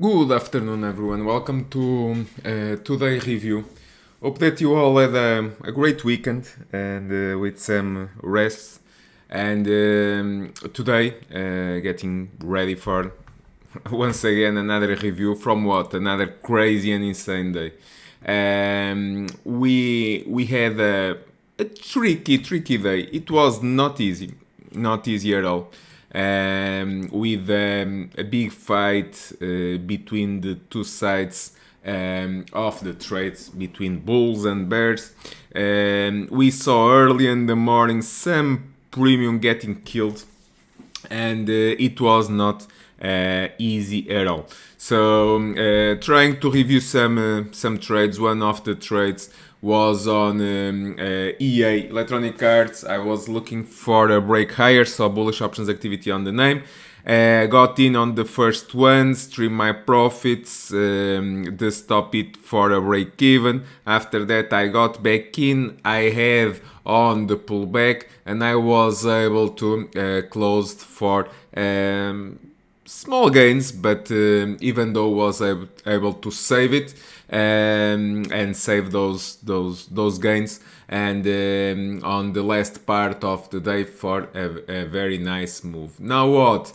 Good afternoon, everyone. Welcome to today review. Hope that you all had a great weekend and with some rest. And today, getting ready for once again another review from what another crazy and insane day. We had a tricky day. It was not easy at all. With a big fight between the two sides of the trades between bulls and bears. We saw early in the morning some premium getting killed, and it was not easy at all. So, trying to review some trades. One of the trades was on EA Electronic Arts. I was looking for a break higher, saw bullish options activity on the name. Got in on the first one, stream my profits, stop it for a break even. After that, I got back in. I had on the pullback, and I was able to close for small gains, but even though was able to save it and save those gains, and on the last part of the day for a very nice move. Now what?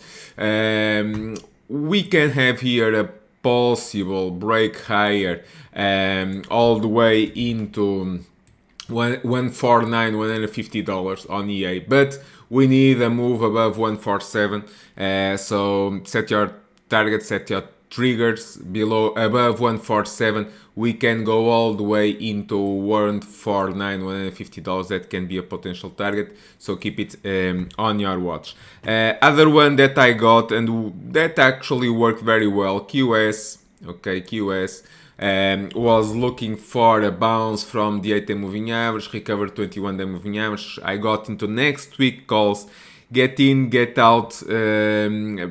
We can have here a possible break higher all the way into 149 $150 on EA, but we need a move above 147. So set your targets, set your triggers above 147. We can go all the way into 149 $150. That can be a potential target, so keep it on your watch. Other one that I got and that actually worked very well, QS. Okay, QS. Was looking for a bounce from the 8-day moving average, recovered 21-day moving average. I got into next week calls, get in, get out,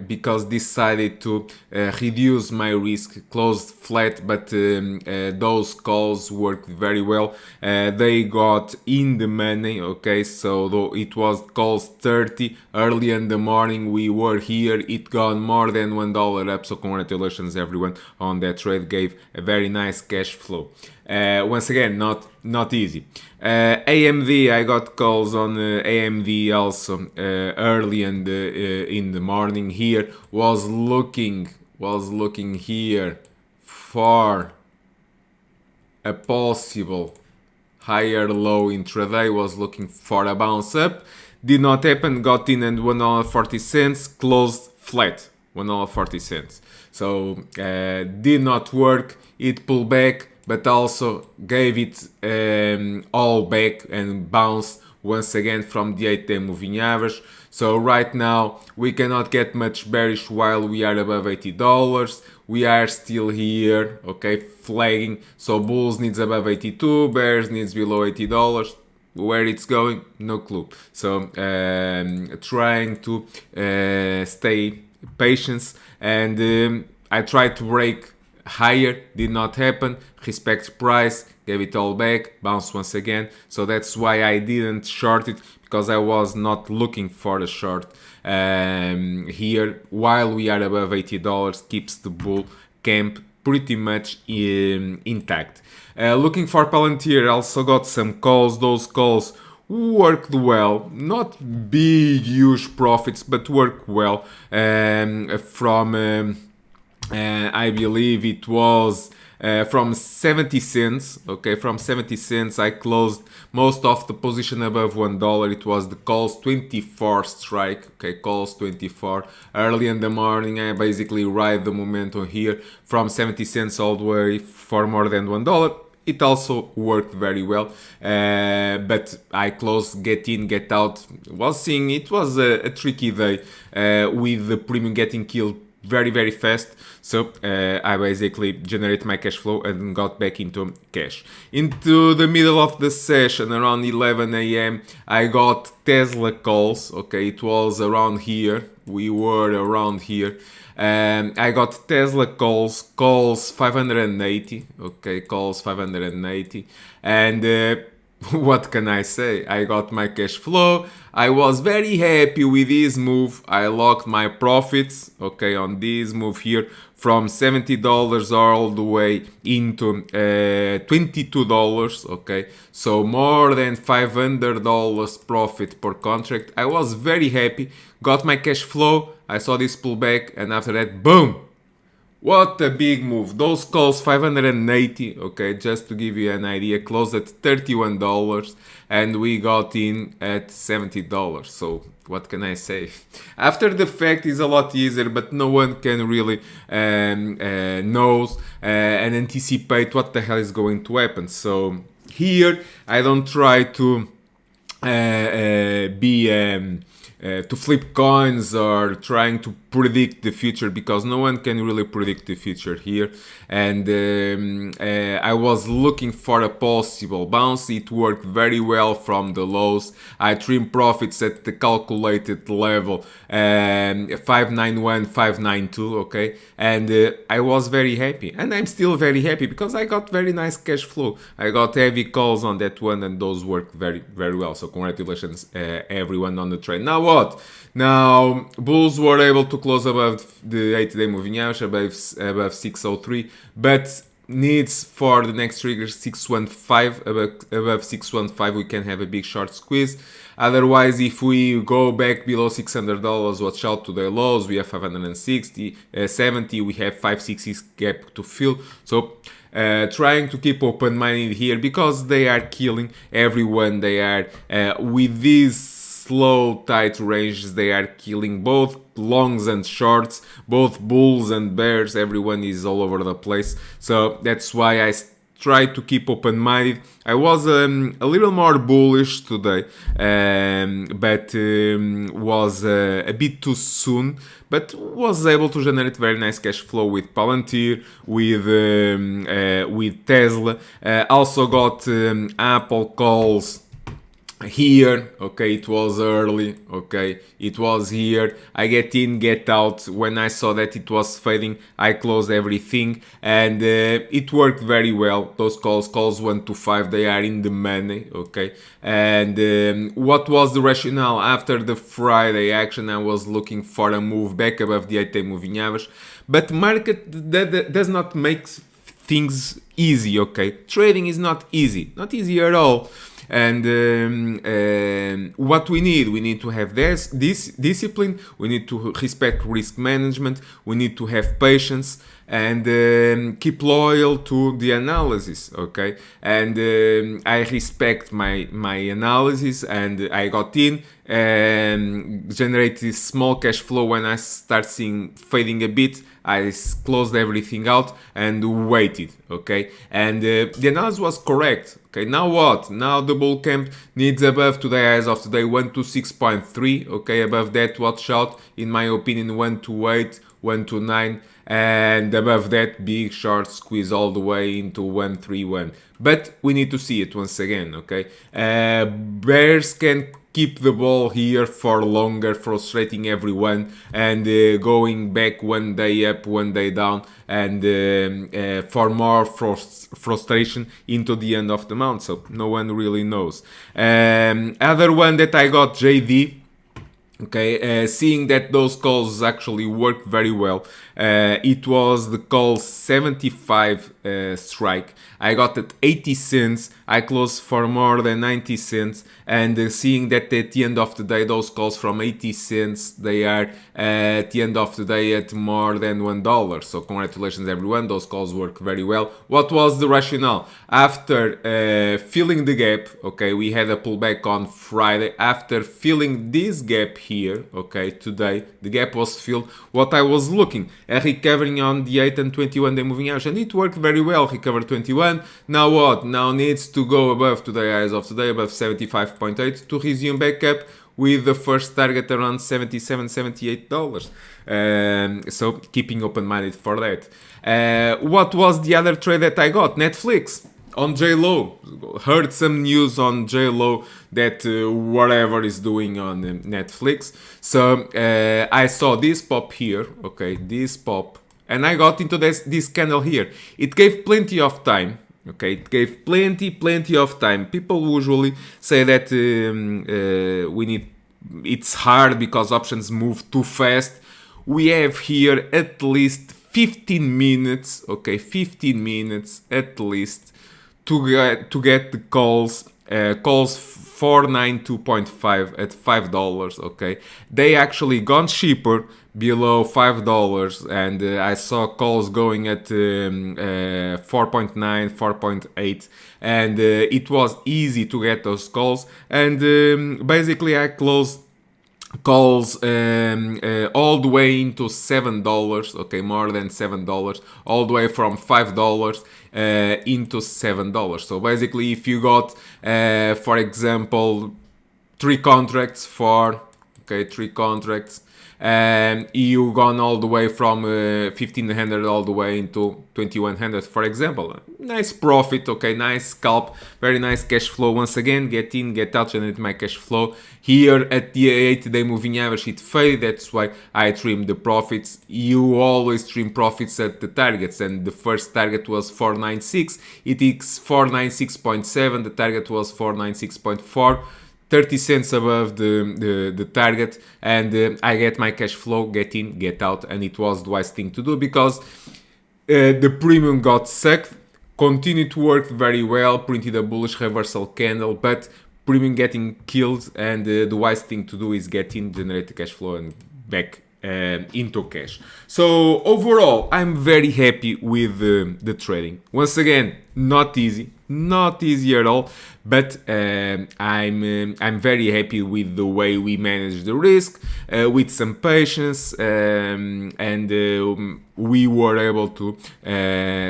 because decided to reduce my risk, closed flat, but those calls worked very well. They got in the money, okay, so though it was calls 30 early in the morning, we were here, it got more than $1 up, so congratulations everyone on that trade, gave a very nice cash flow. Once again, not easy. AMD, I got calls on AMD also early in the morning. Here was looking here for a possible higher low intraday. Was looking for a bounce up, did not happen. Got in at $1.40, closed flat $1.40. So did not work. It pulled back, but also gave it all back and bounced once again from the 8-day moving average. So right now we cannot get much bearish while we are above $80. We are still here, okay, flagging. So bulls needs above 82, bears needs below $80. Where it's going, no clue. So trying to stay patient, and I tried to break higher, did not happen. Respect price, gave it all back, bounced once again. So that's why I didn't short it, because I was not looking for a short here. While we are above $80, keeps the bull camp pretty much intact. Looking for Palantir, also got some calls. Those calls worked well, not big huge profits, but worked well. From I believe it was from 70 cents. Okay, from 70 cents I closed most of the position above $1. It was the calls 24 strike. Okay, calls 24 early in the morning. I basically ride the momentum here from 70 cents all the way for more than $1. It also worked very well, but I closed, get in, get out. Was seeing it was a tricky day with the premium getting killed very fast. So I basically generate my cash flow and got back into cash. Into the middle of the session, around 11 a.m., I got Tesla calls. Okay, it was around here. We were around here. I got Tesla calls 580. Okay, calls 580, and what can I say? I got my cash flow. I was very happy with this move. I locked my profits, okay, on this move here from $70 all the way into $22, okay, so more than $500 profit per contract. I was very happy, got my cash flow. I saw this pullback, and after that, boom, what a big move. Those calls 580, okay, just to give you an idea, closed at $31 and we got in at $70. So what can I say? After the fact is a lot easier, but no one can really knows and anticipate what the hell is going to happen. So here I don't try to to flip coins or trying to predict the future, because no one can really predict the future here. And I was looking for a possible bounce. It worked very well from the lows. I trimmed profits at the calculated level 591, 592, okay, and I was very happy, and I'm still very happy because I got very nice cash flow. I got heavy calls on that one, and those worked very well. So congratulations everyone on the trade. Now what? Now bulls were able to close above the 8-day moving average, above 603, but needs for the next trigger 615. Above 615 we can have a big short squeeze. Otherwise, if we go back below $600, watch out to the lows. We have 560, 70, we have 560 gap to fill. So trying to keep open-minded here, because they are killing everyone. They are with these slow tight ranges, they are killing both longs and shorts, both bulls and bears. Everyone is all over the place. So that's why I try to keep open-minded. I was a little more bullish today, but was a bit too soon, but was able to generate very nice cash flow with Palantir, with Tesla. Also got Apple calls here, okay, it was early, okay, it was here. I get in, get out. When I saw that it was fading, I closed everything, and it worked very well. Those calls 1 to 5, they are in the money, okay. And what was the rationale? After the Friday action, I was looking for a move back above the 8-day moving average, but market does not make things easy, okay. Trading is not easy at all. And what we need to have this discipline. We need to respect risk management. We need to have patience, and keep loyal to the analysis, okay. And I respect my analysis, and I got in and generate this small cash flow. When I start seeing fading a bit, I closed everything out and waited, okay. And the analysis was correct. Okay, now what? Now the bull camp needs above today, as of today, 126.3. Okay, above that, watch out. In my opinion, 128, 129, and above that, big short squeeze all the way into 131. But we need to see it once again. Okay, bears can keep the ball here for longer, frustrating everyone, and going back one day up, one day down, and for more frustration into the end of the month. So no one really knows. Other one that I got, JD. Okay, seeing that those calls actually work very well. It was the call 75 strike. I got at 80 cents. I closed for more than 90 cents. And seeing that at the end of the day, those calls from 80 cents, they are at the end of the day at more than $1. So congratulations everyone, those calls work very well. What was the rationale? After filling the gap, okay, we had a pullback on Friday. After filling this gap here, okay, today, the gap was filled. What I was looking at, recovering on the 8 and 21 day moving average, and it worked very well. Recovered 21. Now what? Now needs to go above today, as of today, above 75.8 to resume back up with the first target around $77, $78. So keeping open-minded for that. What was the other trade that I got? Netflix. On J-Lo, heard some news on J-Lo that whatever is doing on Netflix. So I saw this pop here, okay, this pop, and I got into this candle here. It gave plenty of time, Okay, it gave plenty of time. People usually say that we need. It's hard because options move too fast. We have here at least 15 minutes. Okay, 15 minutes at least to get the calls 492.5 at $5. Okay, they actually gone cheaper below $5, and I saw calls going at 4.9, 4.8, and it was easy to get those calls. And basically I closed calls all the way into $7. Okay, more than $7, all the way from $5 into $7. So basically, if you got for example three contracts, and you gone all the way from 1500 all the way into 2100, for example. Nice profit, okay, nice scalp, very nice cash flow. Once again, get in, get out, generate my cash flow. Here at the 8-day moving average, it faded. That's why I trimmed the profits. You always trim profits at the targets, and the first target was 496. It is 496.7. The target was 496.4. 30 cents above the target, and I get my cash flow, get in, get out, and it was the wise thing to do because the premium got sucked, continued to work very well, printed a bullish reversal candle, but premium getting killed, and the wise thing to do is get in, generate the cash flow, and back into cash. So overall, I'm very happy with the trading. Once again, not easy at all, but I'm very happy with the way we manage the risk, with some patience, and we were able to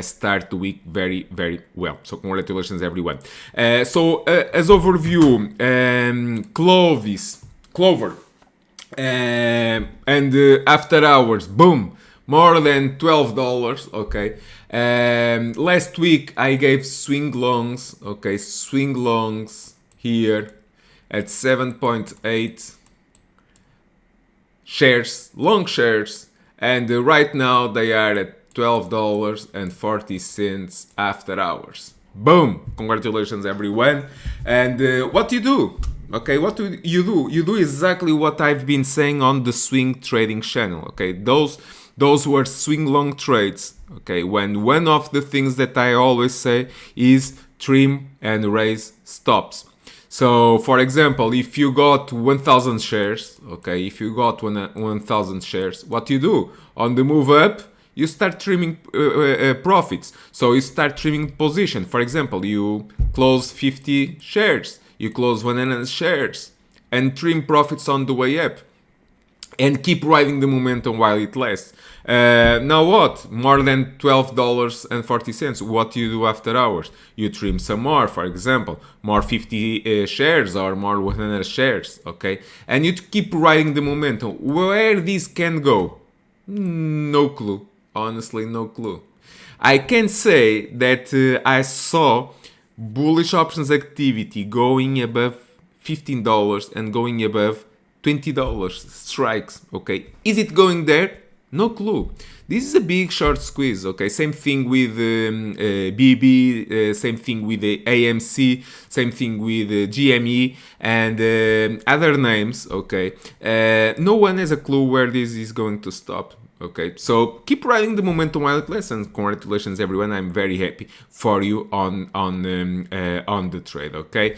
start the week very well. So congratulations everyone. So as overview, Clover. And after hours, boom, more than $12. Okay. Last week I gave swing longs. Okay, swing longs here at 7.8 shares, long shares, and right now they are at $12.40 after hours. Boom! Congratulations, everyone. And what you do? Okay, what do you do? You do exactly what I've been saying on the swing trading channel. Okay, those were swing long trades. Okay, when one of the things that I always say is trim and raise stops. So, for example, if you got 1,000 shares, okay, if you got 1,000 shares, what you do on the move up? You start trimming profits. So you start trimming position. For example, you close 50 shares. You close 100 shares and trim profits on the way up and keep riding the momentum while it lasts. Now what? More than $12.40. What do you do after hours? You trim some more, for example, more 50 shares or more 100 shares, okay? And you keep riding the momentum. Where this can go? No clue. Honestly, no clue. I can say that I saw bullish options activity going above $15 and going above $20 strikes. Okay, is it going there? No clue. This is a big short squeeze. Okay, same thing with BB, same thing with the AMC, same thing with GME and other names. Okay, no one has a clue where this is going to stop. Okay, so keep riding the momentum while it lasts, and congratulations everyone. I'm very happy for you on the trade. Okay,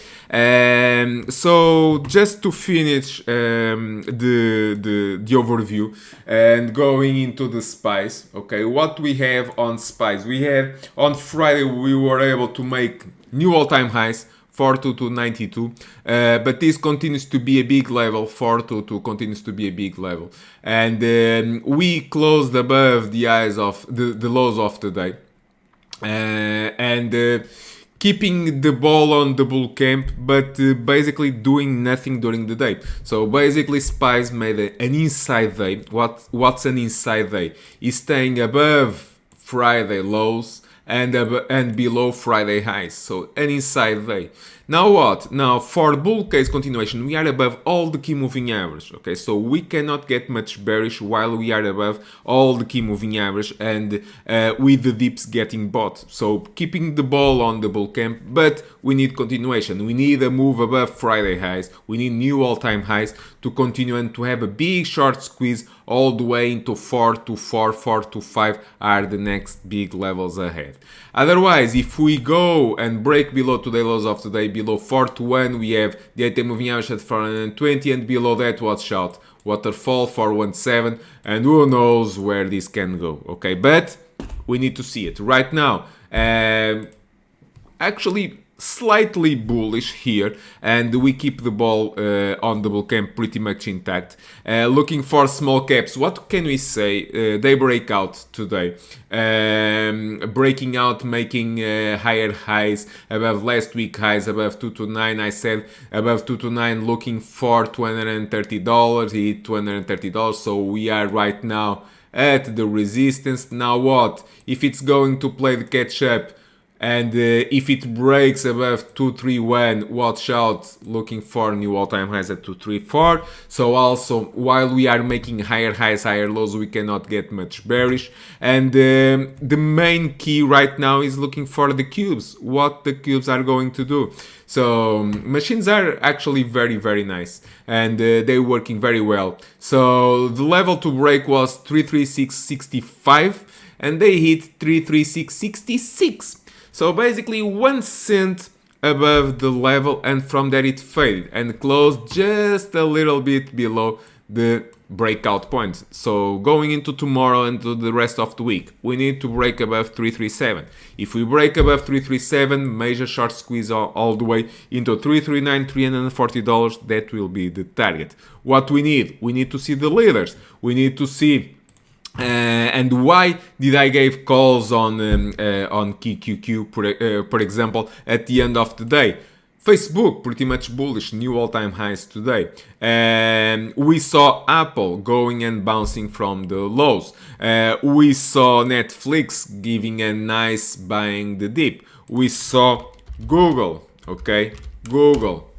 so just to finish the overview and going into the SPYs. Okay, what we have on SPYs? We have on Friday we were able to make new all-time highs. 42292, but this continues to be a big level. 422 continues to be a big level, and we closed above the highs of the lows of the day, and keeping the ball on the bull camp, but basically doing nothing during the day. So basically, SPYs made an inside day. What's an inside day? Is staying above Friday lows and below Friday highs. So an inside day. Now what? Now for bull case continuation, we are above all the key moving average. Okay, so we cannot get much bearish while we are above all the key moving average and with the dips getting bought. So keeping the ball on the bull camp, but we need continuation. We need a move above Friday highs. We need new all-time highs to continue and to have a big short squeeze all the way into 4 to 4, 4 to 5 are the next big levels ahead. Otherwise, if we go and break below today's lows of today, below 4 to 1, we have the 8-day moving average at 420, and below that, watch out, waterfall 417, and who knows where this can go. Okay, but we need to see it right now. Actually, slightly bullish here, and we keep the ball on the bull camp pretty much intact. Looking for small caps, what can we say? They break out today, breaking out, making higher highs above last week highs, above 229. I said above 229, looking for $230, hit $230, so we are right now at the resistance. Now what if it's going to play the catch up? And if it breaks above 231, watch out, looking for new all-time highs at 234. So also, while we are making higher highs, higher lows, we cannot get much bearish. And the main key right now is looking for the cubes, what the cubes are going to do. So machines are actually very, very nice, and they're working very well. So the level to break was 336.65, and they hit 336.66. So basically 1 cent above the level, and from there it faded and closed just a little bit below the breakout point. So going into tomorrow and to the rest of the week, we need to break above 337. If we break above 337, major short squeeze all the way into 339, $340, that will be the target. What we need to see the leaders. We need to see and why did I give calls on KQQ, for example, at the end of the day? Facebook pretty much bullish, new all-time highs today. We saw Apple going and bouncing from the lows. We saw Netflix giving a nice buying the dip. We saw Google, okay, Google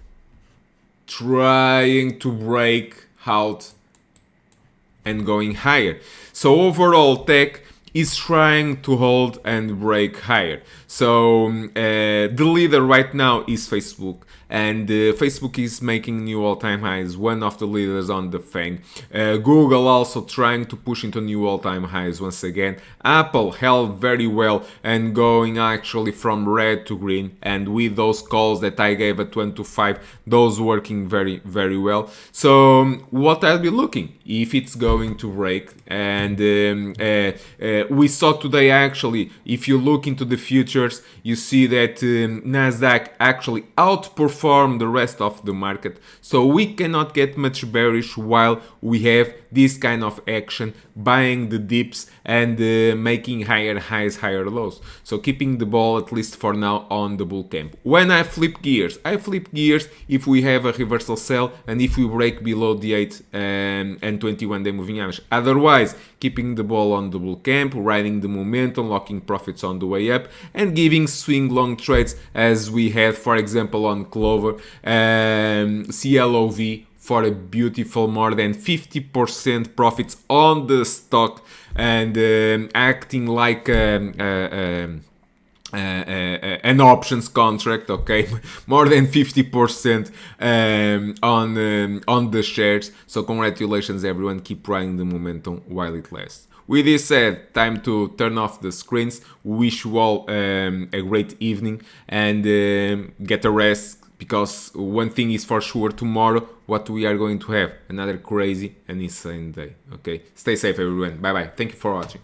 trying to break out and going higher. So overall, tech is trying to hold and break higher. So the leader right now is Facebook, and Facebook is making new all-time highs, one of the leaders on the FANG. Google also trying to push into new all-time highs once again. Apple held very well and going actually from red to green, and with those calls that I gave at 1 to 5, those working very, very well. So what I'll be looking if it's going to break, and we saw today actually, if you look into the futures, you see that Nasdaq actually outperformed the rest of the market. So we cannot get much bearish while we have this kind of action, buying the dips and making higher highs, higher lows. So keeping the ball at least for now on the bull camp. When I flip gears if we have a reversal sell and if we break below the 8 and 21-day moving average. Otherwise, keeping the ball on the bull camp, riding the momentum, locking profits on the way up, and giving swing long trades as we had, for example, on Clover, CLOV, for a beautiful more than 50% profits on the stock, and acting like an options contract, okay, more than 50% on the shares. So congratulations everyone, keep riding the momentum while it lasts. With this said, time to turn off the screens. Wish you all a great evening, and get a rest, because one thing is for sure, tomorrow what we are going to have, another crazy and insane day. Okay, stay safe everyone, bye bye, thank you for watching.